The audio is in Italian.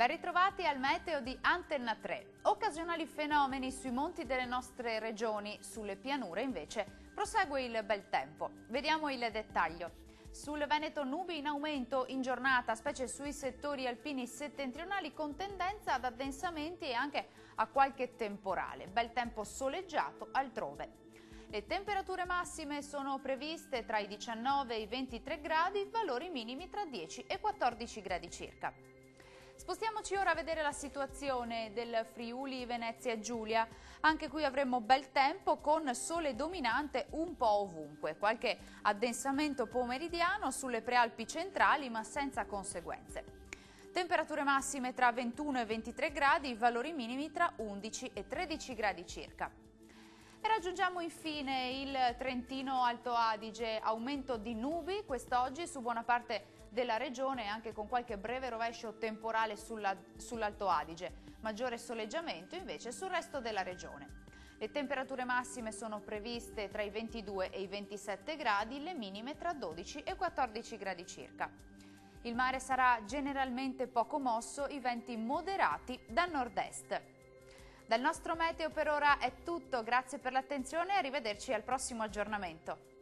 Ben ritrovati al meteo di Antenna 3. Occasionali fenomeni sui monti delle nostre regioni, sulle pianure invece prosegue il bel tempo. Vediamo il dettaglio. Sul Veneto nubi in aumento in giornata, specie sui settori alpini settentrionali con tendenza ad addensamenti e anche a qualche temporale. Bel tempo soleggiato altrove. Le temperature massime sono previste tra i 19 e i 23 gradi, valori minimi tra 10 e 14 gradi circa. Spostiamoci ora a vedere la situazione del Friuli Venezia Giulia. Anche qui avremo bel tempo con sole dominante un po' ovunque. Qualche addensamento pomeridiano sulle prealpi centrali ma senza conseguenze. Temperature massime tra 21 e 23 gradi, valori minimi tra 11 e 13 gradi circa. E raggiungiamo infine il Trentino Alto Adige, aumento di nubi quest'oggi su buona parte della regione, anche con qualche breve rovescio temporale sull'Alto Adige, maggiore soleggiamento invece sul resto della regione. Le temperature massime sono previste tra i 22 e i 27 gradi, le minime tra 12 e 14 gradi circa. Il mare sarà generalmente poco mosso, i venti moderati da nord-est. Dal nostro meteo per ora è tutto, grazie per l'attenzione e arrivederci al prossimo aggiornamento.